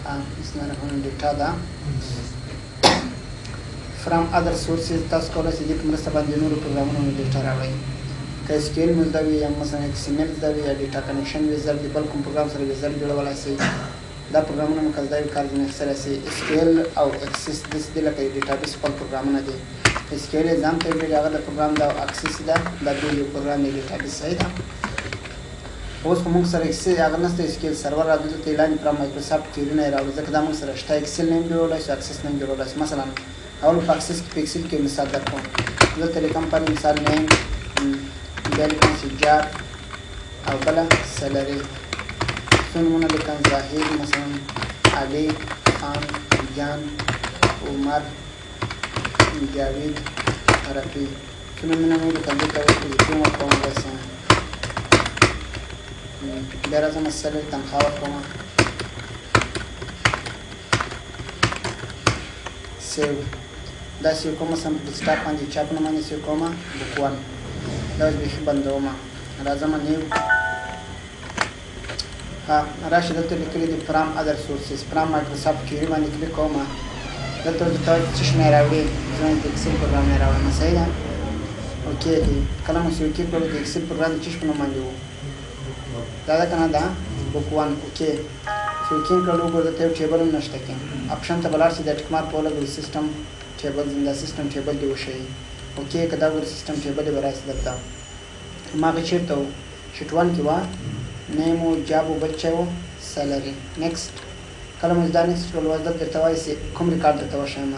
بسم الله الرحمن الرحیم ډیټا ده فرام ادر سورسز تاسو کولای شئ د مرسته باندې نورو پروګرامونو ډیټا راوړئ که اس کیو ال مو زده وي یا مثلا ایکس ام ال زده وي یا ډیټا کنیکشن وي زده وي بل کوم پروګرام سره ویزل جوړولی شئ دا پروګرامونه مو که زده وي کار ځینې اخیستلی شئ اس کیو ال او اکسس داسې دي لکه د ډیټابیس خپل پروګرامونه دي اس کیو ال یې ځان ته ویلي هغه د پروګرام ده او اکسس ده دا دوی یو پروګرام دی ډیټابیس صحیح ده اوس خو موږ سره اکسل هغه نشته اس کیو ال سرور راځي دلته اعلان کړه مایکروسافټ کیورونه یې راوړو ځکه دا موږ سره شته اکسل نه هم جوړولی شو اکسس نه هم جوړولی شو مثلا اول په اکسس کې په اکسل کې مثال درکوم دلته د کمپنۍ مثال نیم بیا لیکم سجاد او بله سلري څو نومونه لیکم زاهد مثلا علي خان جان عمر جاوید رفیع څو نومونه مو لیکم دلته کوم ورکوم بس بیا راځم سلري تنخواه ورکوم سیو دا سیو کومه سم ډیسکټاپ باندې چاپ نه باندې سیو کومه بوک 1 دا اوس بیخي بندوم راځم نیو راشي دلته لیکلي دي فرام ادر سورسز فرام مایکروسافټ کیوري باندې کلیک کوم دلته ورته څه شی مې راوړي زه د اکسل پروګرام مې راوړم صحیح ده اوکې دی کله مو چې اوکې کړو د اکسل پروګرام د څه شي په نوم باندې و دا ده که نه دا بوک 1 اوکې چې اوکې کړو وګورو دلته یو ټیبل هم نشته کې اپشن ته به لاړ شي د ټیک مارک په ولګوي سیسټم ټیبل زنده سیسټم ټیبل دې وښیي اوکې که دا ګورو سیسټم ټیبل یې به راشي دلته هماغه چېرته و شیټ 1 کې وه نیم و جاب و بچه و سیلري نیکسټ کله مو دا نیکسټ کړل اوس دلته درته وایي چې کوم ریکارډ درته وښیم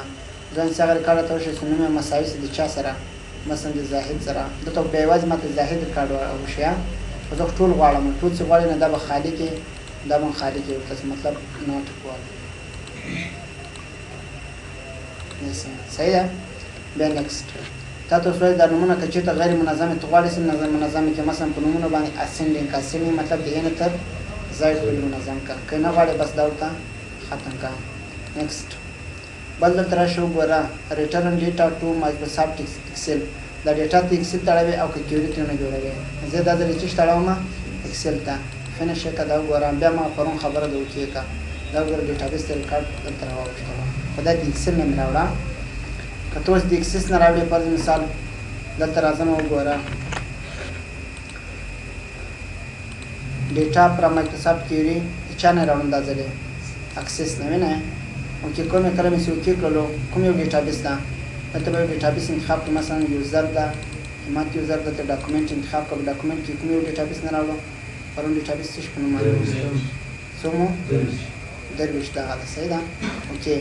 ځان چې هغه ریکارډ درته وښیي چې نوم یې مساوي سي د چا سره مثلا د زاهد سره دلته بیا یوازې ماته زاهد ریکارډ وښیه خو زه ټول غواړم ټول چې غواړي نه دا به خالي کې دا به خالي کې ورته مطلب نوټ کوال صحیح ده بیا نیکسټ تا ته وسوای دا نومونه که چېرته غیر منظمې ته غواړې چې منظمې کې مثلا په نومونو باندې اسنډینګ اسنډینګ مطلب د یې نه تر زاید پورې منظم کړه که نه غواړې بس دا ورته ختم کړه نیکسټ بل دلته راشي وګوره ریټرن ډیټا ټو مایکروسافټ اکسل دا ډیټا ته اکسل تړوي او که کیوري ترې نه جوړوي زه دا ځلې چې تړوم اکسل ته فینش یې کړه دا وګوره بیا ما پرون خبره د اوکې کړه دا وګوره ډیټابیس ته ریکارډ دلته راواوښتله خو دا د اکسل نه مې راوړه که ته اوس د اکسس نه راوړې فرض مثال دلته راځم وګوره ډیټا پر مایکروسافټ کیوري چا نه راوړم دا ځلې اکسس نه وینئ اوکې کوم یې کله مې چې اوکې کړلو کوم یو ډیټابیس ده دلته به یو ډیټابیس انتخاب کړو مثلا یوزر ده همت یوزر دلته ډاکومنټ انتخاب کړو ډاکومنټ کې کوم یو ډیټابیس نه راوړو پرون ډیټابیس څه شي په نوم باندې څو مو درویشت دغه ده صحیح ده اوکې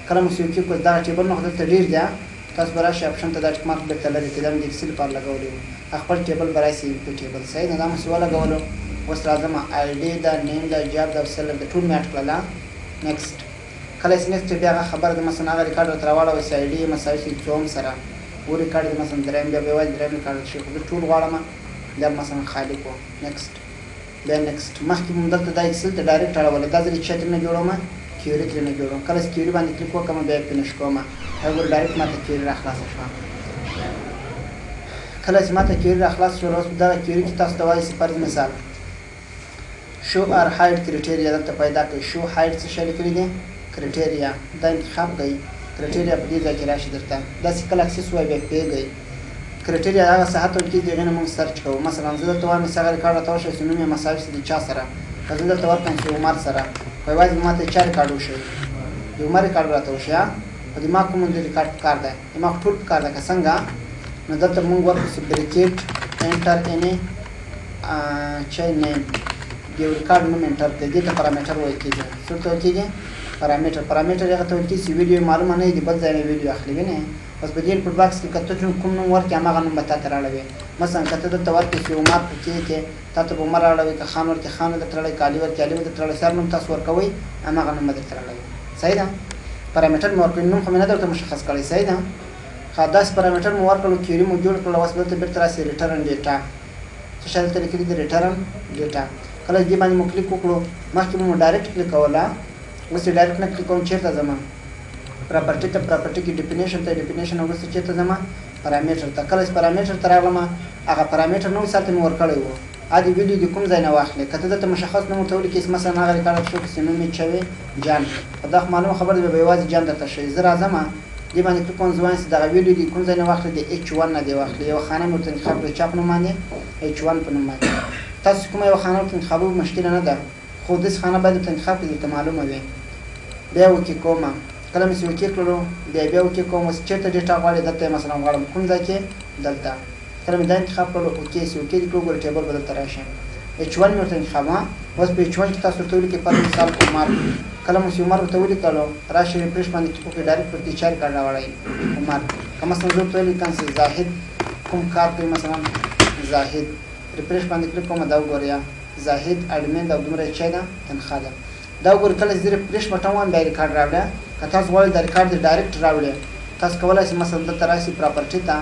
کله مو چې اوکې کړو دغه ټیبل نه خو دلته ډېر دی تاسو به راشئ اپشن ته دا ټیک مارک بېرته لرې کړئ دا مې د اکسل لپاره لګولی و خپل ټیبل به راشي په ټیبل صحیح ده دا مو چې ولګولو اوس راځم آی ډي ده نیم ده جاب ده سیلر ده ټول مې اډ کړله نیکسټ کله چې نیکسټ بیا هغه خبره ده مثلا هغه ریکارډ ورته راواړوئ چې آی ډي یې مساوي شي څوم سره و ریکارډ دی مثلا دریم بیا به یوازې دریم ریکارډ شي خو زه ټول غواړم بیا مثلا خالي کړو نیکسټ بیا نیکسټ مخکې مو دلته دا اکسل ته ډایرکټ اړولی دا ځلې چا ترې نه جوړوم کیوري ترې نه جوړوم کله چې کیوري باندې کلیک وکړم بیا یې فینش کوم وګوره ډایرکټ ماته کیوري راخلاصه شوه کله چې ماته کیوري راخلاصه شوه اوس دغه کیوري کې تاسو ته وایي چې فرض مثال شو آر هاید کرایټیریا دلته پیدا کړئ شو هاید څه شی لیکلي دي کرایټیریا دا انتخاب کړئ کرایټیریا په دې ځای کې راشي درته داسې کله اکسس وایي بیا پرېږدئ کرایټیریا هغه ساعت ورکړي دي هغې نه موږ سرچ کوو مثلا زه دلته وایم چې هغه ریکارډ راته وښیي چې نوم یې مساوي شي د چا سره که زه دلته ورکړم چې عمر سره خو یوازې به ماته چا ریکارډ وښیي د عمر ریکارډ راته وښیه خو دماغ کوم د ریکارډ پکار دی دماغ ټول پکار دی که څنګه نو دلته موږ ورکړو چې بریکیټ انټر اني چی نیم د یو ریکارډ نوم انټر کړئ دې ته پارامتر ویل کېږي څه ورته ویل کېږي پارامتر هغه ته ویل کېږي چې ویډیو معلومه نه وي د بل ځای نه ویډیو اخلي وینئ اوس په دې انپوټ باکس کې که ته کوم نوم ورکړې هماغه نوم به تا ته راوړوي مثلا که ته دلته ورکړې چې عمر په کې تا ته به عمر راوړوي که خان ورکړې خان به درته راوړوي که علي ورکړې علي به درته راوړوي سر نوم تاسو ورکوئ هماغه نوم به درته راوړوي صحیح ده پارامتر مې ورکړی نوم خو مې نه درته مشخص کړی صحیح ده ښه داسې پارامتر مو ورکړلو کیوري مو جوړ کړل اوس دلته بېرته راسي ریټرن ډیټا څه شی دلته لیکلي دي ریټرن ډیټا کله دې باندې مو کلیک وکړو مخکې مو ډایرکټ کلیک کوله اوس یې ډایرکټ نه کلیک کوم چېرته ځم پراپرټي ته پراپرټي کې ډیفینیشن ته ډیفینیشن وروسته چېرته ځم پارامتر ته کله چې پارامتر ته راغلم هغه پارامتر نوی ساعت مې ورکړی و د ویډیو د کوم ځای نه واخلې که ته دلته مشخص نوم ورته ولیکې مثلا هغه ریکارډ شو چې نوم یې چوي جان خو دا خو معلومه خبره ده به یوازې جان درته ښیي زه راځم دې باندې کلیک کوم زه وایم چې دغه ویډیو د کوم ځای نه واخلې د H1 نه دې واخلې یوه خانه مې ورته انتخاب کړې چا په نوم باندې H1 په نوم باندې تاسو کومه یوه خانه ورته انتخابوي مشکله نه ده خو داسې خانه باید ورته انتخاب کړي درته معلومه وي بیا اوکې کومه کله مې چې اوکې کړلو بیا اوکې کوم اوس چېرته ډېټا غواړې دلته یې مثلا غواړم کوم ځای کې دلته کله مې دا انتخاب کړلو اوکې چې اوکې دې کړو ګوره ټیبل به دلته راشي H1 مې ورته انتخاب اوس په H1 کې تاسو ورته ولیکئ پر مثال عمر کله مو چې عمر ورته ولیکلو راشي ریفریش باندې کلیک وکړئ ډایرکټ ورته چا ریکارډ راوړئ عمر که مثلا زه ورته ولیکم چې زاهد کوم کار کوي مثلا زاهد ریفریش باندې کلیک کوم دا وګورئ زاهد اډمین دا دومره یې چی ده تنخوا ده دا وګورئ کله چې زه ریفریش بټن وایم بیا ریکارډ راوړه که تاسو غواړئ دا ریکارډ دې ډایرکټ راوړئ تاسو کولی شئ مثلا دلته راشئ پراپرټي ته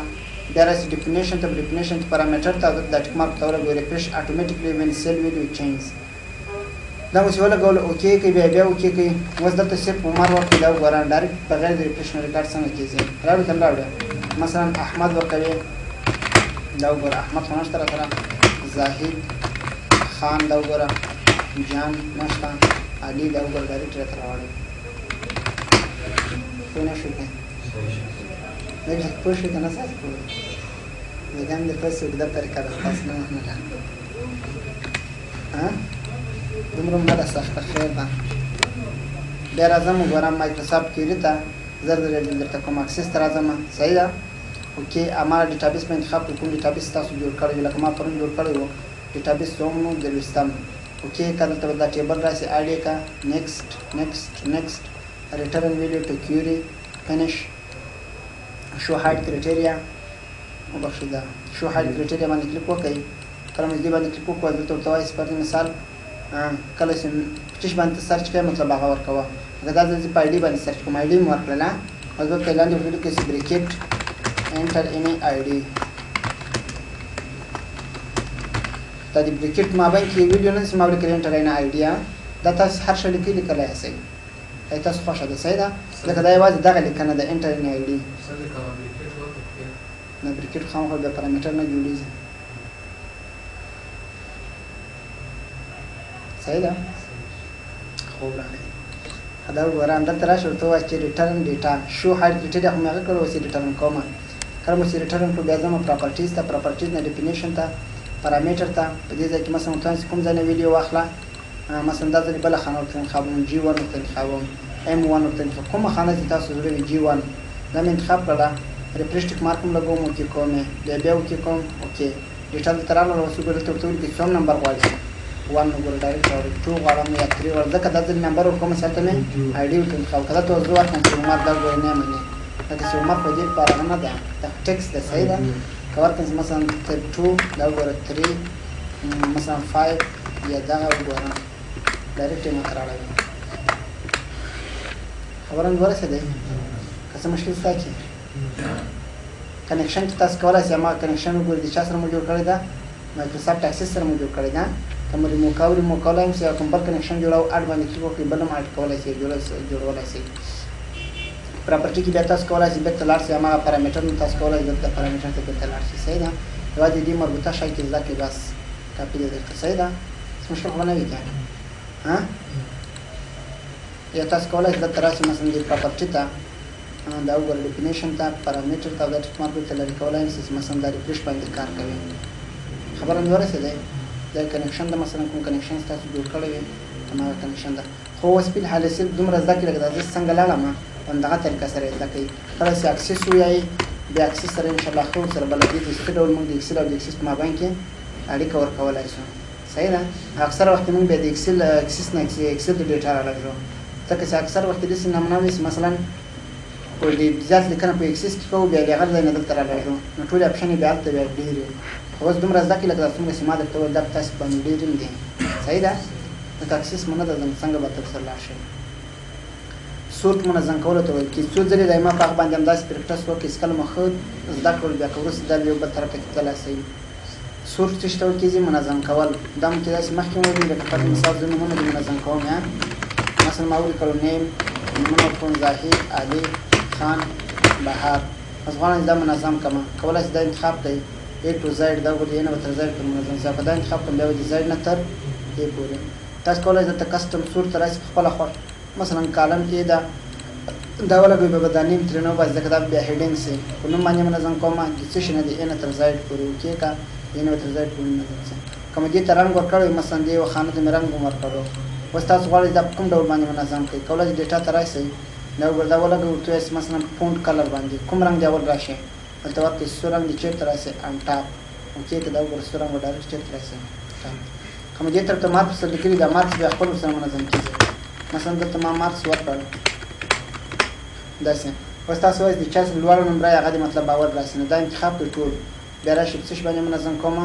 بیا راشي ډیفینیشن ته ډیفینیشن کې پارامټر ته دا ټیک مارک ته ولګوئ ریفریش اټومیټیکلی وین سیل ویډیو چینج دا مو چې ولګولو اوکې کوي بیا اوکې کوي اوس دلته صرف عمر ورکوي دا وګوره ډایرکټ بغیر د ریفریش نه ریکارډ څنګه کېږي راوړئ که نه راوړئ مثلا احمد ورکوي دا وګوره احمد خو نشته راته زاهد خان دا وګوره جان نشته علي دا وګوره ډایرکټ راته راوړئ پوه نه شوئ که لږ پوه شوئ که نه ستاسو پوه لږ هم درته اوږده طریقه ده ستاسو نه منله دومره مه ده سخته خیر ده بیا راځم وګورم مایکروسافټ کیوري ته زر درته کوم اکسس ته راځم صحیح ده اوکې هماغه ډیټابیس په انتخاب کړئ کوم ډیټابیس تاسو جوړ کړی لکه ما پرون جوړ کړی و ډیټابیس څوم نو درویشتم اوکې که دلته به دا ټیبل راشي اډ یې که نیکسټ ریټرن ویډیو ټو کیوري فینش شو هایډ کرایټیریا وبخښئ دا شو هایډ کرایټیریا باندې کلیک وکړئ کله مو دې باندې کلیک وکړو دلته ورته وایي پر مثال کله چې چش باندې سرچ کوئ مطلب هغه ورکوه اگه دا زه په آی ډي باندې سرچ کوم آی ډي مې ورکړله اوس دلته یې لاندې ورته ولیکئ چې بریکټ انټر any ID دا د بریکټ مابین کې ویډیو نه سم اولی کړی انټر any ID دا تاسو هر شی لیکلی کله یې صحیح ای تاسو خوښه ده صحیح ده لکه دا یوازې دغه لیکنه ده انټر any ID نه بریکټ خامخا د پارامټر نه جوړیږي صحیح ده خوب راغلی دا وګوره همدلته راشئ ورته ووایه چې ریټرن ډیټا شو هایډ ډیټا خو مې هغه کړی اوس یې ریټرن کومه کله مو چې ریټرن کړو بیا ځم پراپرټیز ته پراپرټیز نه ډیفینیشن ته پارامټر ته په دې ځای کې مثلا ورته وایم کوم ځای نه ویډیو واخله مثلا دا ځلې بله خانه ورته انتخابوم G1 ورته انتخابوم M1 ورته انتخاب کومه خانه چې تاسو زړه وي G1 دا مې انتخاب کړله ریفریش ټیک مارک هم لګوم اوکې کوم یې بیا اوکې کوم اوکې ډیټا دلته راغله اوس وګورئ دلته ورته ولیکئ څوم نمبر غواړئ 1 وګوره ډایرکټ راوړئ 2 غواړم یا 3 غواړم ځکه دا ځل نمبر ورکوم هلته مې آی ډي ورته انتخاب کړه ته زه ورکړم چې عمر دا ګورئ نه مني لکه چې عمر خو دې لپاره نه ده دا ټکس ده صحیح ده که ورکړم چې مثلا 2 دا وګوره 3 مثلا 5 یا دغه وګوره ډایرکټ یې ماته راوړئ خبره مې ورسېدی که څه مشکل ستا کې کنیکشن چې تاسو کولی شئ هماغه کنیکشن وګورئ د چا سره مو جوړ کړی ده مایکروسافټ اکسس سره مو جوړ کړی ده که مو ریموو کولی هم شئ کوم بل کنیکشن جوړو اډ باندې کلیک وکړئ بل هم اډ کولی شئ جوړولی شئ پراپرټي کې بیا تاسو کولی شئ بېرته لاړ شئ هماغه پارامټر نه تاسو کولی شئ دلته پارامټر ته بېرته لاړ شئ صحیح ده یوازې دې مربوطه شی کې زده کړئ بس کاپي دې درته صحیح ده هېڅ مشکل خو به نه وي که یا تاسو کولی شئ دلته راشئ مثلا دې پراپرټي ته دا وګوره ډیفینیشن ته پارامټر ته او دا ټیک مارک ورته لرې کولی شئ چې مثلا دا ریفریش باندې کار کوي خبره مې ورسېدی دا کنیکشن ده مثلا کوم کنیکشن تاسو جوړ کړی وي هماغه کنیکشن ده خو اوس فی الحال صرف دومره زده کړئ لکه دا زه څنګه لاړم همدغه طریقه سره یې زده کوئ کله چې اکسس ووایئ بیا اکسس سره انشاءالله ښه ورسره بلدي چې څه ډول موږ د اکسل او د اکسس په مابین کې اړیکه ورکولی شو صحیح ده اکثره وخت موږ بیا د اکسس نه اکسل د ډیټا رالګو ځکه چې اکثر وخت داسې نمونه وي چې مثلا په دې زیات لیکنه په اکسس کې کوو بیا د هغه ځای نه دلته رالګو نو ټولې اپشن یې بیا هلته بیا ډېرې اوس دومره زده کړئ لکه دا څومره چې ما درته وویل دا په تاسو باندې ډېر هم دي صحیح ده لکه اکسس مو نه ده څنګه به تر سره لاړ شئ سورت منظم کولو ته ویل کېږي څو ځلې دی ما په هغه باندې همداسې پرکټس وکړئ چې کله مو ښه زده کړل بیا که وروسته دا یو بل طرف ته تللی شئ سورت څه ته ویل کېږي منظم کول دا مو کېدای شي مخکې مو ویلي لکه فرض مثال زه نومونه دې منظم کوم یا مثلا ما ولیکلو نیم نومونه ورکوم زاهد علي خان بهار اوس غواړم چې دا منظم کړم کولی شئ دا انتخاب کړئ A to Z دا وګورئ نه تر Z پر منظم ځای په دا انتخاب کوم بیا د Z نه تر A پورې تاسو کولای شئ د کسټم سور تر راشي خپل خوښ مثلا کالم کې دا ولګوي به دا نیم ترې نه وباسي ځکه دا بیا هیډینګ سي په نوم باندې منظم کوم د څه شي نه د A نه تر Z پورې وکړئ که A نه تر Z پورې منظم سي کوم دې ته رنګ ورکړی مثلا دې یو خانه ته مې رنګ ورکړو اوس تاسو غواړئ دا په کوم ډول باندې منظم کړئ کولای شئ ډیټا ته راشئ دا ولګوي ورته مثلا فونټ کلر باندې کوم رنګ دی اول راشي دلته ورته سور رنګ دی چیرته راشي ان ټاپ اوکې که دا وګورئ سور رنګ ډایرکټ چیرته راشي کوم دې تر ته مارکس لیکلي دا مارکس بیا خپل سره منظم کیږي مثلا دلته ما مارکس ورکړ داسې اوس تاسو وایئ د چا لوړ نمبر هغه د مطلب باور راشي نو دا انتخاب کړئ ټول بیا راشي څه شي باندې منظم کوم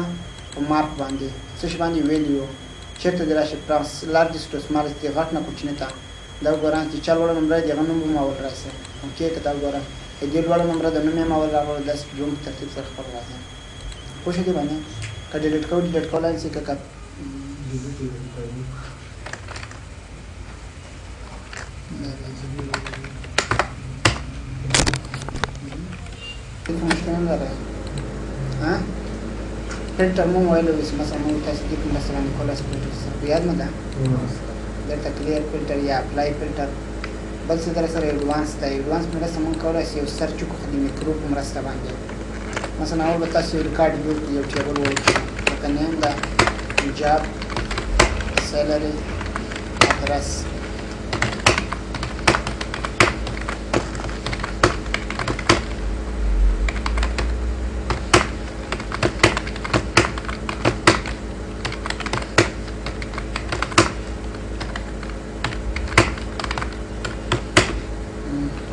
په مارک باندې څه شي باندې ویلیو چیرته دی راشي پرانس لارجست ټو سمالست دی غټ نه کوچني ته دا وګورئ چې چا لوړ نمبر دی هغه نوم به ما ور راشي اوکې که دا وګورئ دې لوړ نمبر د نوم یې ما ور راغلی داسې په دوم ترتیب سره خپل راځي پوه شوې دې باندې که ډیلیټ کوو ډیلیټ کولای شي که مشکل نه لري ها فلټر مو وایلو مثلا مو تاسو دې کوم مثلا نیکولاس فلټر څه یاد نه ده دلته کلیر فلټر یا اپلای فلټر بل څه در سره ایڈوانس دی ایڈوانس مرسته مونږ کولی شو یو سرچ وکړو د میکرو په مرسته باندې مثلا اول به تاسو یو ریکارډ جوړ کړئ یو ټیبل ولیکئ لکه نیم ده جاب سیلري ادرس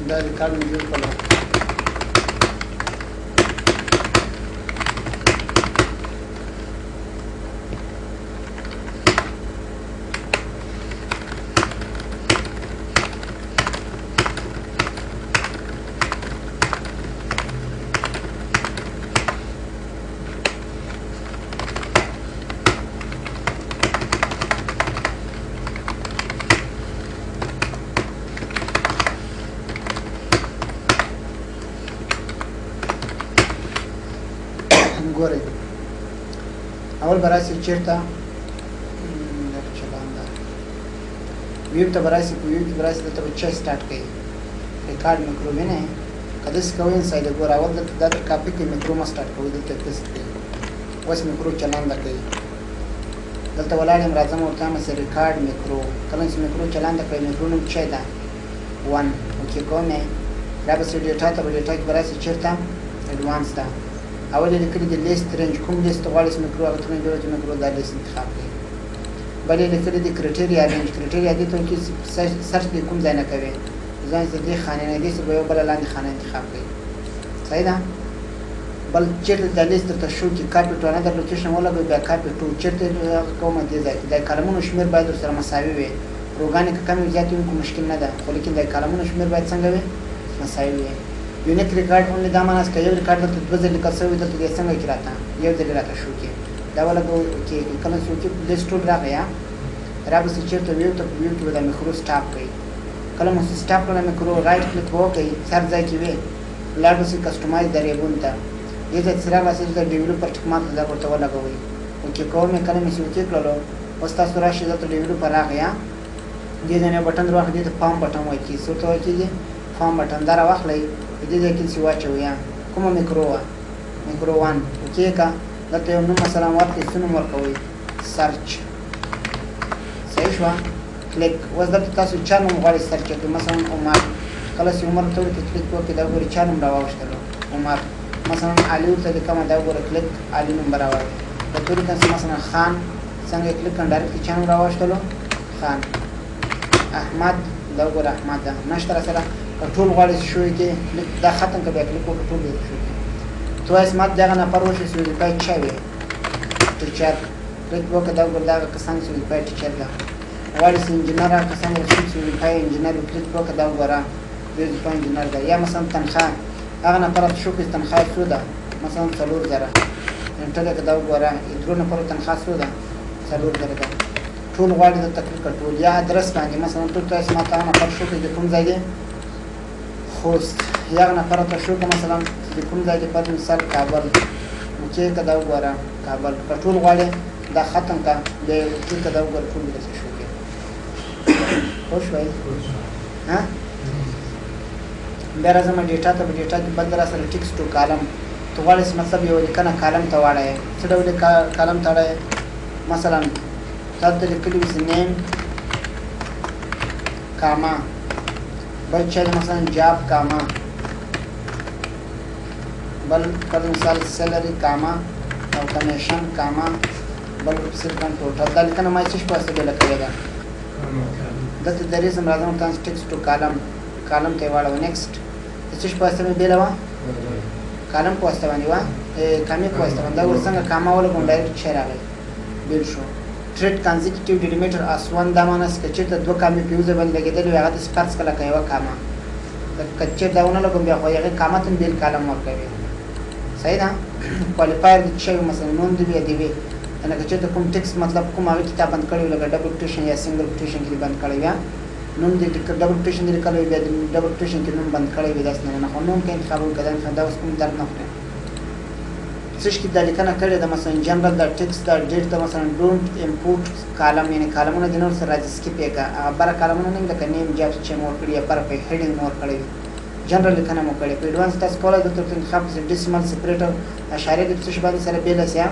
دا ریکارډ مې جوړ کړو ګورئ اول به راشي چېرته ویب ته به راشي په ویب کې به راشي دلته به چه سټارټ کوي ریکارډ میکرو وینئ که داسې کوئ انسایډ ګوره اول دلته دا تر کاپي کې میکرو مه سټارټ کوئ دلته داسې کوي اوس میکرو چلنده کوي دلته ولاړ یم راځم ورته وایم چې ریکارډ میکرو کله چې میکرو چلنده کوي میکرو نوم چی ده 1 اوکې کوم یې بیا به سي ډیټا ته به ډیټا کې به راشي چېرته ایډوانس ده اول یې لیکلي دي لیست رینج کوم لیست غواړئ چې میکرو هغه ته نه جوړه چې میکرو دا لیست انتخاب کړئ بل یې لیکلي دي کرایټیریا رینج کرایټیریا دې ته وایي چې سرچ دې کوم ځای نه کوي ځان چې دې خانې نه دې به یو بله لاندې خانه انتخاب کړئ صحیح ده بل چېرته دا لیست درته شو چې کاپي ټو انادر لوکیشن ولګوئ بیا کاپي ټو چېرته کومه دې ځای کې دا کالمونو شمېر باید ورسره مساوي وي روګانې که کمې زیاتې وي کوم مشکل نه ده خو لیکن دا کالمونو شمېر باید څنګه وي مساوي وي یونیک ریکارډ اونلی دا معنی که یو ریکارډ دلته دوه ځلې لیکل شوی دلته دې څنګه کې راته یو ځلې راته شو کې دا ولګوئ چې کله چې وکړي لیست ټول راغی رابطه چېرته ویو ته په ویو کې به دا میکرو سټاپ کوي کله مو سټاپ کړه میکرو رایټ کلیک وکړئ هر ځای کې وي لاړ به سي کسټمایز د ریبون ته دې ځای چې راغله چې د ډیولپر ټیک مارک دا ورته ولګوئ اوکې کوم یې کله مې چې اوکې کړلو اوس تاسو راشئ دلته ډیولپر راغی دې ځای نه بټن راواخلئ دې ته فارم بټن وایي کېږي څه ورته وایي کېږي فارم بټن دا راواخلئ په دې ځای کې چې واچوئ کومه میکرو وه میکرو 1 اوکې که دلته یو نوم مثلا ورکړئ څه نوم ورکوئ سرچ صحیح شوه کلیک اوس دلته تاسو چا نوم غواړئ سرچ کړئ مثلا عمر کله چې عمر ته ورته کلیک وکړئ دا ګورئ چا نوم راواوښتلو عمر مثلا علي ورته لیکمه دا ګوره کلیک علي نوم به راوړئ په طوري کنسه مثلا خان څنګه کلیک کړم ډایرکټ چا نوم راواوښتلو خان احمد دا ګوره احمد ده نشته راسره که ټول غواړئ چې شو کې دا ختم که بیا کلیک وکړو ټول به شو تو اسمت دغه نفر وشي چې وظیفه چا وي ټیچر کلیک وکړه دا ګوره دغه کسان چې وظیفه ټیچر ده غواړئ چې انجینر هغه کسان رسول چې وظیفه انجینر وي کلیک وکړه دا وګوره وظیفه انجینر ده یا مثلا تنخواه هغه نفر ته شو کې تنخواه څو ده مثلا 4000 انټر که دا وګوره درو نفرو تنخواه څو ده 4000 ده ټول غواړي د تکلیف ټول یا ادرس باندې مثلا ټول تاسو ماته نفر شو کې د کوم ځای دی خوست یا نفر ته شو کې مثلا د کوم ځای دی په مثال کابل اوکې که دا وګوره کابل که ټول غواړې دا ختم که بیا اوکې که دا وګوره ټول داسې شو کې پوه شوئ بیا راځم ډیټا ته په ډیټا کې بل در سره ټیکس ټو کالم ته غواړې مطلب یو لیکنه کالم ته واړی څه ډول کالم ته واړی مثلا تا ته لیکلي وي نیم کاما بل چا مثلا جاب کاما بل پر مثال سیلری کاما او کمیشن کاما بل سیلکن ټوټل دا لیکنه ما څه په څه لیکلې ده دلته د ریزم راځم تاسو ټیکس ټو کالم ته واړو نیکسټ څه په څه بیل و کالم په واسطه باندې و کمی په واسطه باندې ورڅنګه کاما ولګون ډایرکټ شیر راغی بیل شو ټریټ کانزیکټیو ډیلیمیټر اسوان دا معنی چې چې ته دوه کامی پیوزه باندې لګیدل هغه د سپارس کله کوي کاما د کچې داونه لګوم بیا خو هغه کاما ته بیل کالم ورکوي صحیح ده کوالیفایر د شی مثلا نوم دی بیا دی وی انا چې ته کوم ټیکس مطلب کوم هغه کتاب بند کړی لګا ډبل کوټیشن یا سنگل کوټیشن کې بند کړی یا نوم دې ډبل کوټیشن دې کړی بیا ډبل کوټیشن کې نوم بند کړی وي داس نه خو نوم کې انتخاب وکړم دا اوس کوم درد نه خوري څه چې د لیکنه کړی د مثلا جنرال د ټیکس د ډیټ د مثلا ډونټ امپورټ کالم یعنی کالمونه د نور سره راځي سکیپ یې بار کالمونه نه لکه نیم جاب چې مور کړی پر په هډینګ مور کړی جنرال لیکنه مو کړی په ایڈوانس تاسو کولای د تر انتخاب ډیسیمل سپریټر اشاره د څه باندې سره بیل اسیا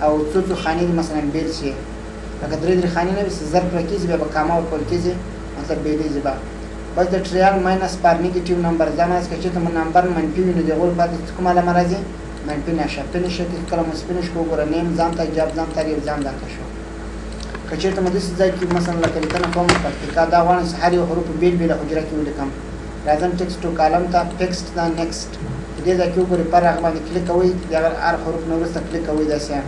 او څو خانې مثلا بیل شي لکه درې خانې نه وي ضرب راکېږي بیا په کاما او کول کېږي مطلب بیلې زبا بس د ټریال ماینس پر نیگیټیو نمبر زماس کې چې ته نمبر منفي وي نو د غول پاتې کومه علامه راځي منفي نشه فینیش کې کله مسپینش کو ګره نیم ځان ته جواب ځان ته ځان دا شو کچې ته مده ځای کې مثلا لکه لیکنه کوم پرتکا دا وانه هر یو حروف بیل بیل حجره کې ولیکم راځم ټیکست ټو کالم ته ټیکست دا نیکسټ دې ځکه یو ګوري پر هغه باندې کلیک کوئ دا هر حروف نو ورسته کلیک کوئ دا سه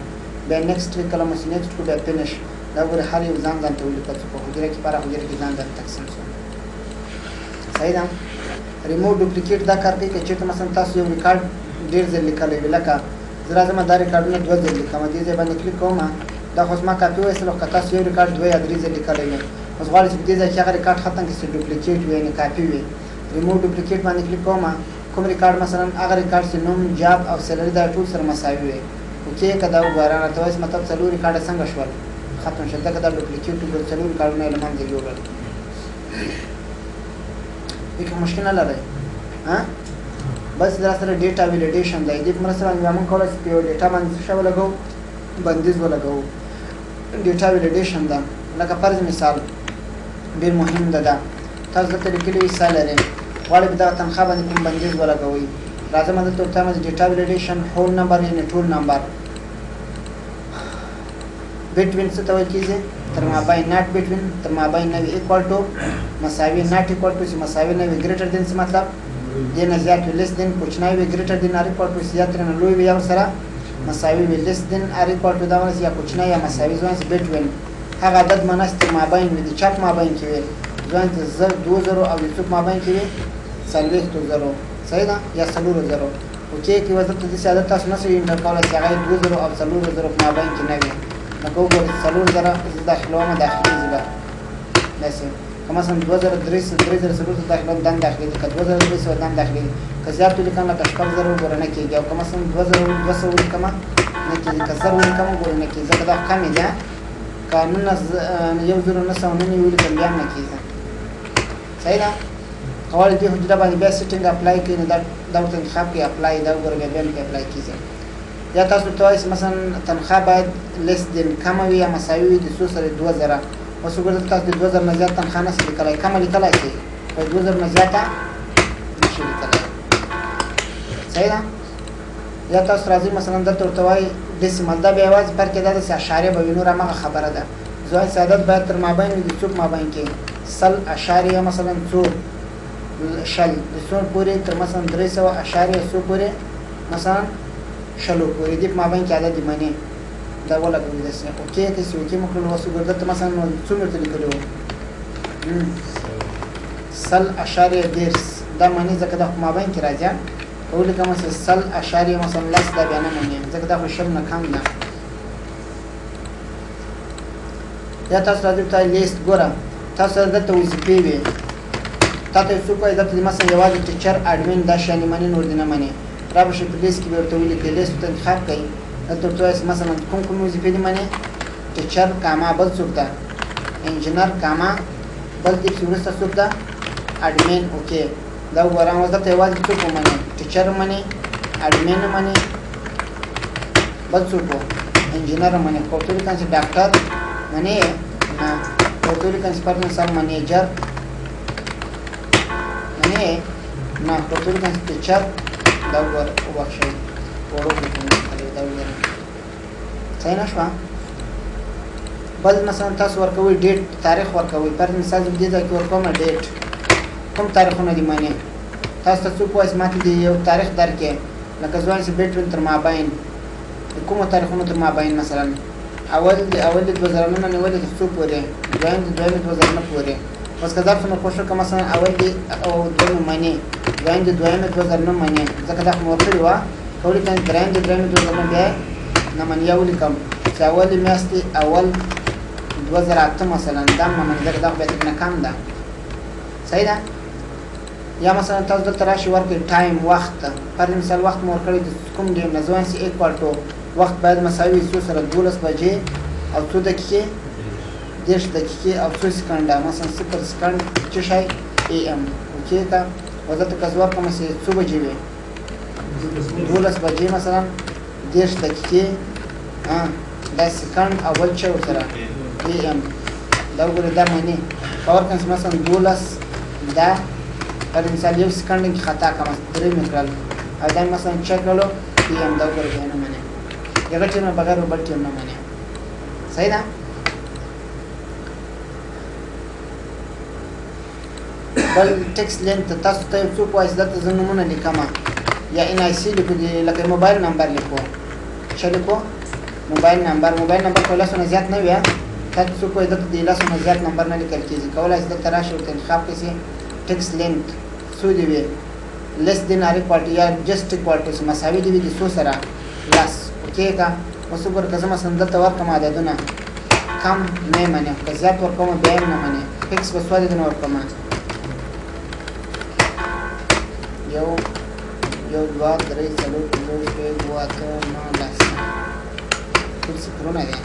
بیا نیکسټ کله مس نیکسټ کو بیا فینیش دا ګوري هر یو ځان ځان ته ولیکل په حجره کې پر حجره کې ځان ځان تقسیم شو صحیح ده ریموو ډوپلیکیټ دا کار کوي چې مثلا تاسو یو ریکارډ ډیر ځل لیکلی وي لکه زه راځم دا ریکارډونه 2 ځل لیکم دې ځای باندې کلیک کوم دا خو ما کاپي وایسلو که تاسو یو ریکارډ 2 یا 3 ځل لیکلی وي اوس غواړئ چې دې ځای کې هغه ریکارډ ختم کړئ چې ډوپلیکیټ وي یعنې کاپي وي ریموو ډوپلیکیټ باندې کلیک کوم کوم ریکارډ مثلا هغه ریکارډ چې نوم جاب او سیلري دا ټول سره مساوي وي اوکې که دا وګوره راته وایي مطلب څلور ریکارډه څنګه شول ختم شول ځکه دا ډوپلیکیټ ټول څلور ریکارډونه یې له منځه یوړل هیڅ مشکل نه لري بس در سره ډیټا ویلیډیشن دی دې پر سره موږ کولای شو په ډیټا باندې څه ولګو بندیز ولګو ډیټا ویلیډیشن دا لکه فرض مثال ډیر مهم ده تاسو ته لیکلي سالري غواړئ دا تنخواه باندې کوم بندیز ولګوئ راځم دلته ورته ډیټا ویلیډیشن هول نمبر یعنی ټول نمبر بټوین څه ته وایي کېږي تر مابین ناٹ بټوین تر مابین نه ایکوال ټو مساوي ناٹ ایکوال ټو چې مساوي نه وي ګریټر دین څه مطلب دین زیات وي لیس دین کوچنی وي ګریټر دین ار ایکوال ټو زیات نه لوی وي او سره مساوي وي لیس دین ار ایکوال ټو دا ونه یا کوچنی یا مساوي ځوان بټوین هغه عدد مناسب مابین وي د چپ مابین کې وي ځوان ته 2000 او د چپ مابین کې وي 3000 صحیح ده یا 3000 اوکې کې وځه ته د ساده تاسو نه سي انټر کولای چې هغه 2000 او 3000 مابین کې نه وي نو کوم 3000 داخلو ما داخلي زبا نسي کما مثلا 2300 داخلو دم داخلي که 2300 دم داخلي که زیات لیکم لکه 8000 ورنه کېږي او کما مثلا 2200 لیکم نه کېږي که 1000 لیکم ورنه کېږي ځکه دا کم دی قانون یو 0999 لیکم بیا نه کېږي صحیح ده اول دې حجره باندې بیا سیټینګ اپلای کړئ دا ورته انتخاب کې اپلای دا وګورئ بیا کې اپلای کیږي یا تاسو ته وایي مثلا تنخواه باید لیس دین کم وي یا مساوي وي د څو سره 2000 اوس وګورئ تاسو د 2000 نه زیات تنخواه نه لیکلای کم لیکلای شئ په 2000 نه زیاته نشئ لیکلای صحیح ده یا تاسو راځي مثلا دلته ورته وایي ډیسیمل دا بیا یوازې فرق یې دا ده چې اشاریه به وي نور همغه خبره ده ځوان سعادت باید تر مابین وي د څوک مابین کې سل اشاریه مثلا څو شل د څو پورې تر مثلا 300 اشاریه څو پورې مثلا شلو پورې دې مابین کې عدد معنی دا ولګوي داسې اوکې که څه اوکې مخلو وسو ګرځته مثلا څومره ته لیکلو سل اشاریه دیرس دا معنی ځکه د مابین کې راځي اول کوم څه سل اشاریه مثلا لس دا بیان معنی ځکه دا خو شل نه کم ده یا تاسو راځي ته لیست ګورم تاسو دلته وظیفې وي تاسو څوک وایي دلته مثلا یوازې ټیچر اډمن دا شان معنی نور دینه معنی را به شي په لیست کې ورته ولیکئ لیست ته انتخاب کړئ دلته ورته وایي مثلا کوم وظیفې دي منې ټیچر کاما بل څوک ده انجینر کاما بل دې پسې وروسته څوک ده اډمین اوکې دا وګوره اوس دلته یوازې څوک ومنې ټیچر منې اډمین منې بل څوک و انجینر منې که ورته ولیکم چې ډاکټر منې نه که ورته ولیکم چې پر مثال منیجر منې نه که ورته ولیکم چې ټیچر دا وګوره وبخښئ وړو ولیکم دا وګوره صحیح نه شوه بل مثلا تاسو ورکوئ ډیټ تاریخ ورکوئ پر مثال دې ځای کې ورکومه ډیټ کوم تاریخونه دي معنی تاسو ته څوک وایي ماته دې یو تاریخ درکې لکه ځوان چې بیټ تر مابین کومو تاریخونو تر مابین مثلا اول د 2009 نه نیولې تر څو پورې دویم د 2009 پورې اوس که ظرف نه کوشش کوم مثلا اول د او دویم معنی دویم د 2009 معنی ځکه دا مو ورکړی و ټول کله دریم د 2009 بیا نه معنی یو لیکم چې اول میاشتې اول 2008 مثلا دا منځر دا به تک نه کم ده صحیح ده یا مثلا تاسو دلته راشي ورکړئ ټایم وخت پر مثال وخت مو ورکړی د کوم ډیم نه ځوان سي 1 کوارټو وخت باید مساوي څو سره 12 بجې او 2 دقیقې 10 دقیقې او 2 سکند مثلا 0 سکند چې شي ای ام اوکې تا وځه که زوار کوم سي 2 بجې وي 12 بجې مثلا 10 دقیقې دا سکند اول چې سره ای ام دا وګوره دا معنی پاور کنس مثلا 12 دا پر مثال یو سکند کې خطا کوم 3 میکرل او دا مثلا چک کړو ای ام دا وګوره نه معنی یو ټیم بغیر بل ټیم نه معنی صحیح ده بل ټیکس لینت تاسو ته څو پوهیږئ دلته زه نومونه لیکم یا ان آی سی لیکو دي لکه موبایل نمبر لیکو څه لیکو موبایل نمبر کولای سونه زیات نه وي تاسو څو پوهیږئ دلته د لاسونه زیات نمبر نه لیکل کېږي کولای شئ دلته راشئ او انتخاب کړئ ټیکس لینت څو دی وي لیس دین ار ایکوال ټو یا جسټ ایکوال ټو مساوي دی د څو سره لاس اوکې کا اوس وګوره که زه مثلا دلته ورکړم عددونه کم نه منې که زیات ورکوم بیا یې نه منې فکس به څو عددونه ورکوم یو 2 3 4 5 6 7 8 9 10 ټول صفرونه دي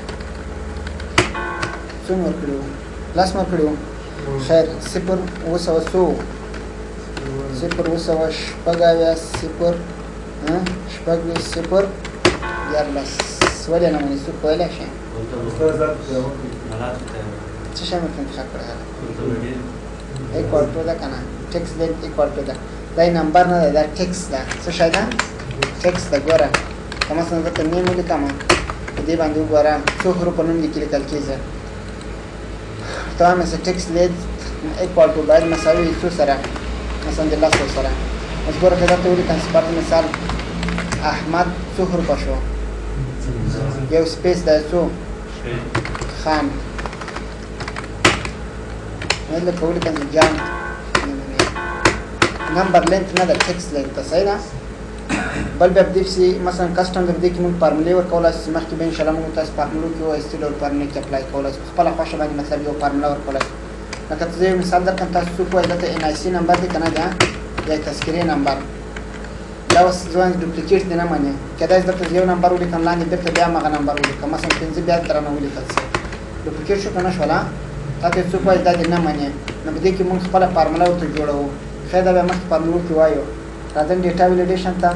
څو مې ورکړي وو لاس مې ورکړي وو خیر 0 اوسه صفر اوسه شپږ اویا صفر شپږ 0 دیارلس ولې نه مونږ څوک ویلی شي څه شی مې انتخاب کړی ایکوال ټو ده که نه ټیکس لینت ایکوال ټو ده دا نمبر نه ده دا ټیکس ده څه شی ده ټیکس ده ګوره که مثلا دلته نیم ولیکم په دې باندې وګوره څو حروفو نوم لیکل کېږي ته وایم چې ټیکس لینت ایکوال ټو باید مساوي څو سره مثلا د لسو سره اوس ګوره که درته ولیکم چې پر مثال احمد څو حروفه شو یو سپیس ده څو خان مطلب که ولیکم چې جان نمبر لینت نه ده ټیکس لینت ده صحیح ده بل بیا په دې پسې مثلا کسټم د دې کې موږ فارمولې ورکولی شو مخکې به انشاءالله موږ تاسو فارمولو کې وایستې ډول فارمولې کې اپلای کولی شو خپله خوښه باندې مطلب یو فارموله ورکولی شو لکه زه یو مثال درکړم تاسو څوک وایي دلته ان آی سی نمبر دی که نه ده یا تذکرې نمبر دا اوس ځوان ډوپلیکیټ دی نه منې کېدای شي دلته یو نمبر ولیکم لاندې بېرته بیا همغه نمبر ولیکم مثلا 5 بیا درنه ولیکل شي ډوپلیکیټ شو که نه شوله تا ته څوک وایي دا دې نه منې نو په دې کې موږ خپله فارموله ورته جوړوو ښایي دا بیا مخکې فارمولو کې وایو راځم ډیټا ویلیډیشن ته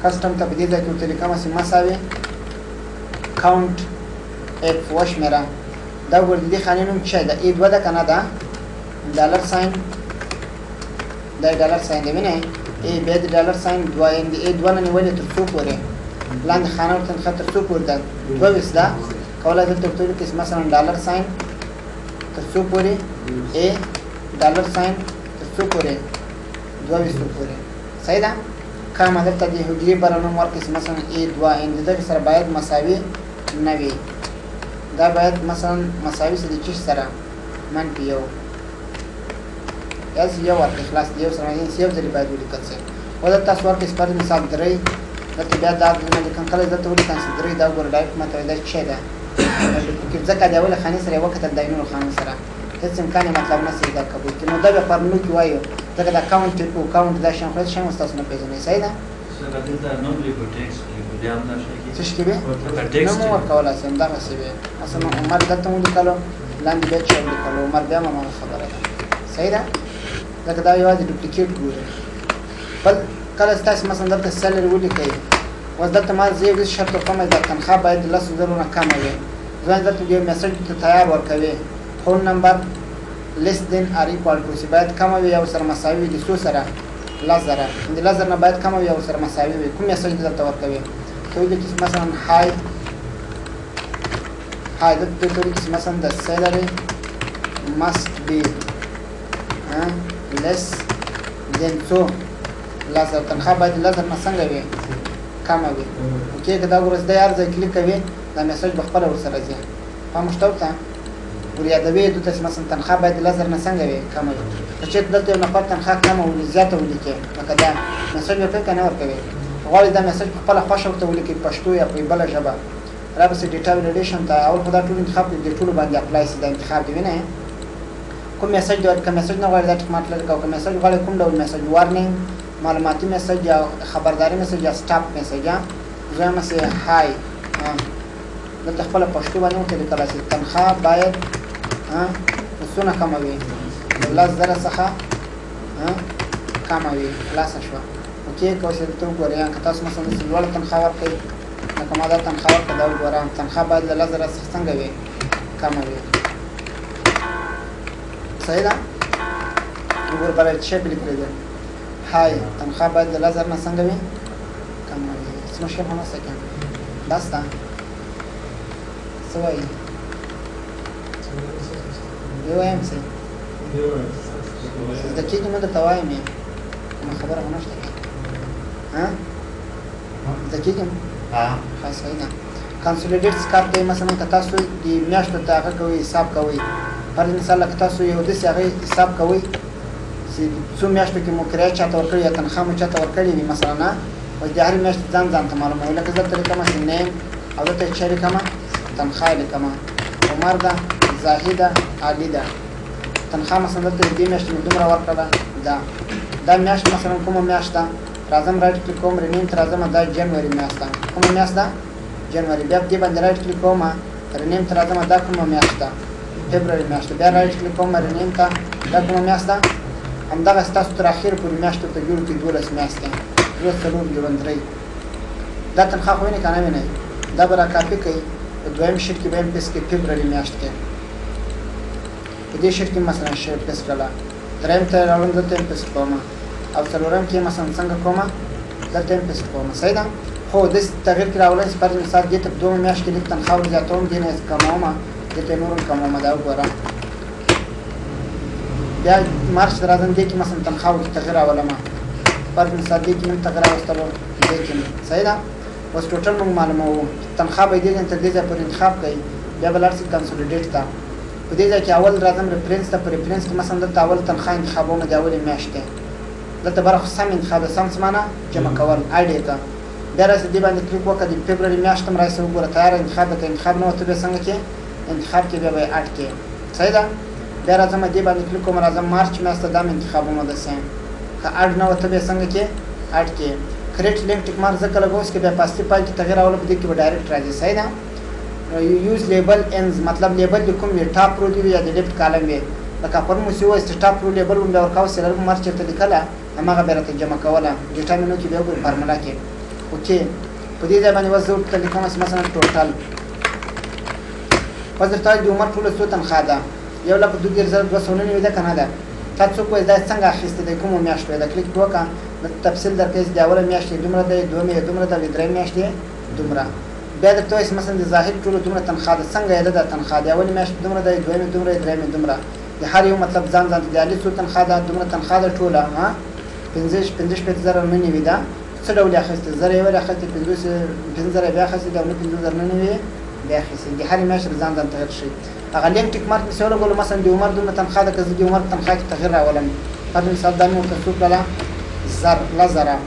کسټم ته په دې ځای کې ورته لیکم چې مساوي کاونټ اف وشمېره دا وګوره د دې خانې نوم څه ده ای 2 ده که نه ده ډالر ساین دا ډالر ساین دی وینئ ای بیا د ډالر ساین 2 د ای 2 نه نیولې تر څو پورې لاندې خانه ورته انتخاب تر څو پورې ده 22 ده کولای دلته ورته ولیکئ مثلا ډالر ساین تر څو پورې ای ډالر ساین تر څو پورې 22 پورې صحیح ده کامه دلته د حجرې بره نوم ورکړئ مثلا ای 2 د دغې سره باید مساوي نه وي دا باید مثلا مساوي سره د چی سره منفي یو یو ورکړئ خلاص د یو سره یو ځلې باید ولیکل شي او دلته تاسو ورکړئ پر مثال 3 دلته بیا دا نه لیکم کله دلته ولیکم چې 3 دا وګوره ډایرکټ ماته دا څه ده ځکه د اولې خانې سره یې وکتل د نورو خانو سره هېڅ امکان یې مطلب نه سي دا قبول کړي نو دا بیا فارمولو کې وایو ځکه دا کاونټ او کاونټ دا شیان خو هېڅ شی هم ستاسو نه پېژنئ صحیح ده څه شي کې به نه مو ورکولی شم دغسې به مثلا عمر دلته مو لیکلو لاندې بیا چا ولیکلو عمر بیا هم هماغه خبره ده صحیح ده ځکه دا یوازې ډوپلیکیټ ګوري بل کله چې تاسې مثلا دلته سیلري ولیکئ اوس دلته ما زه یو شرط کوم دا تنخواه باید د 10,000 نه کمه وي ځان دلته یو میسج ته تیار ورکوي فون نمبر less than or equal to چې باید کمه وي او سره مساوي وي د څو سره 10,000 د 10,000 نه باید کمه وي او سره مساوي وي کوم میسج دلته ورکوي ته ولیکئ مثلا هاي دلته ته ولیکئ مثلا the salary must be less than so 10,000 تنخواه باید 10,000 نه څنګه وي کمه وي اوکې که دا ګوره د هر ځای کلیک کوي دا میسج به خپله ورسره ځي فهم شته ورته ور یادوي دوی ته مثلا تنخواه باید 10,000 نه څنګه وي کمه وي که چېرته دلته یو نفر تنخواه کمه ولي زیاته ولیکي لکه دا میسج ورکوي که نه ورکوي غواړي دا میسج په خپله خوښه ورته ولیکي پښتو یا په بله ژبه راپسې ډیټا ولیډیشن ته اول خو دا ټول انتخاب کړي د ټولو باندې اپلای شي دا انتخاب دی وینئ کوم میسج دی که میسج نه غواړي دا ټیک مارک لري که میسج غواړي کوم ډول میسج وارنینګ معلوماتي میسج یا خبرداري میسج یا سټاپ میسج دویم مثې هاي دلته خپله پښتو باندې ورته لیکلی شي تنخواه باید څونه کمه وي د 10,000 څخه کمه وي خلاصه شوه اوکې که اوس دلته وګورئ که تاسو مثلا داسې لوړه تنخواه ورکوئ لکه ما دا تنخواه ورکړه دا وګورم تنخواه باید له 10,000 څخه څنګه وي کمه وي صحیح ده وګوره بله شی پې لیکلی دی هاي تنخواه باید له 10,000 نه څنګه وي کمه وي څه مشکل هم نشته کې بس ده څه وایي ووایم څه زده کېږي مو درته وایم یې کومه خبره خو نشته کې زده کېږي ښه صحیح ده کنسولیډیټ سکاپ دی مثلا که تاسو د میاشتو ته هغه کوئ حساب کوئ فرض مثال که تاسو یو داسې هغې حساب کوئ چې څو میاشتو کې مو کرایه چاته ورکړې یا تنخواه مو چاته ورکړې وي مثلا اوس د هرې میاشتې ځان ته معلوموي لکه زه دلته لیکمه چې نیم او دلته یې څه لیکمه تنخواه یې لیکمه عمر ده زاهده عالي ده تنخواه مثلا دلته دې میاشتې مې دومره ورکړله دا میاشت مثلا کومه میاشت ده راځم رایټ کلیک کوم رینیم ته راځم دا جنوري میاشت ده کومه میاشت ده جنوري بیا دې باندې رایټ کلیک کوم رینیم ته راځم دا کومه میاشت ده فبروري میاشت بیا رایټ کلیک کوم رینیم ته دا کومه میاشت ده همدغسې تاسو تر اخره پورې میاشتو ته جوړ کړئ 12 میاشتې 2 دا تنخواه خو وینئ که نه وینئ دا به را کاپي کوئ په دویم شیټ کې به یې پیسټ کړئ فبروري میاشت کې په دې شیټ کې مثلا پیسټ کړله دریم ته یې راوړم دلته یې پیسټ کوم او څلورم کې مثلا څنګه کوم دلته یې پیسټ کوم صحیح ده خو داسې تغییر کې راوړی چې فرض مثال دې ته په 2 میاشت کې لږ تنخواه ور زیاتوم دې نه یې کموم دې ته یې نور هم کموم دا وګوره بیا مارچ ته راځم دې کې مثلا تنخواه کې تغییر راولم فرض مثال دې کې نیم تغییر راوستلو دې کې صحیح ده اوس ټوټل موږ معلوموو تنخواه به یې دې تر دې ځای پورې انتخاب کوئ بیا به لاړ شئ کنسولیډیټ ته په دې ځای کې اول راځم ریفرنس ته په ریفرنس کې مثلا دلته اول تنخواه انتخابوم د اولې میاشتې دلته برخه سم انتخاب ده سم څه معنا جمع کول آیډي ته بیا راسئ دې باندې کلیک وکړه د فبروري میاشت هم راسئ وګوره تیاره انتخاب ده که انتخاب نه وه ته بیا څنګه کې انتخاب کې بیا به یې اډ کې صحیح ده بیا راځم دې باندې کلیک کوم راځم مارچ میاشت ته دا هم انتخابومه داسې که اډ نه وه ته بیا څنګه کې اډ کې کریټ لینک ټیک مارک ځکه لګوس کې بیا په اصلي فایل کې تغییر راوړو په دې کې به ډایرکټ راځي صحیح ده یوز لیبل انز مطلب لیبل د کوم وي ټاپ رو دی یا د لیفټ کالم وي لکه پرون مو چې وایي چې ټاپ رو لیبل هم بیا ورکوه سیلر مارچ چېرته لیکله هماغه بیا راته جمع کوله ډیټا مینو کې بیا وګورئ فارمولا کې اوکې په دې ځای باندې اوس زه ورته لیکم مثلا ټوټل اوس درته د عمر ټوله څو تنخواه ده 1,02,299 ده که نه ده تا څوک وایي دا څنګه اخیستی دی کومو میاشتو یې ده کلیک وکړه تفصیل درکوي چې د اوله میاشت یې دومره دی دویمې یې دومره ده درېیم میاشت یې دومره بیا درته وایي مثلا د ظاهر ټولو دومره تنخواه ده څنګه یې ده دا تنخواه د اولې میاشت دومره دی دویمې دومره یې درېیمې دومره د هر یو مطلب ځان ته د علي څو تنخواه ده دومره تنخواه ده ټوله 50,000 ده څه ډول یې اخیستې 1,000 یې ولې اخیستې 5,000 بیا اخیستې او نه 5,000 بیا اخیستې د هرې میاشتې ځان تغیر شي هغه لینک ټیک مارک مې سې ولګولو مثلا د عمر دومره تنخواه ده که زه د عمر تنخواه کې تغیر راولم فرض مثال دا مې ورته څو کړله 10,000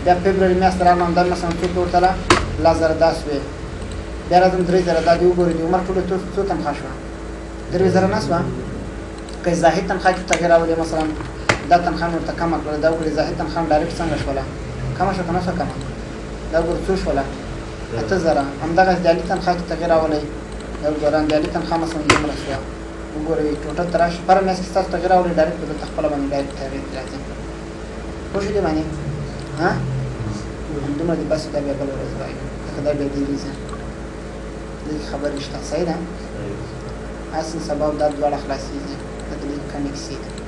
بیا فبروري میاشت راغلم دا مثلا څو کړه ورته 10,000 دا شوې بیا راځم 3,000 دا دې وګورئ د عمر ټوله څو تنخواه شوه 3,000 نه شوه که یې ظاهر تنخواه کې تغیر راولې مثلا دا تنخواه مې ورته کمه کړله دا وګورئ ظاهر تنخواه ډایرکټ څنګه شوله کمه شوه که نه شوه کمه دا وګورئ څو شوله 8000 همدغه دیالي تنخواه کې تغیر راولئ یو ګوران دیالي تنخواه مثلا دومره شوه وګورئ ټوټل تر راشي پر میاشت کې ستاسو تغیر راولئ ډایرکټ په دلته خپله باندې ډایرکټ تغیر راځي پوه شو دې باندې ها همدومره دې بس دا بیا بله ورځ وایي لکه دا بیا ډېرې ځي دې خبرې شته صحیح ده اصل سبب دا دواړه خلاصېږي لکه دې کمې کیسې ده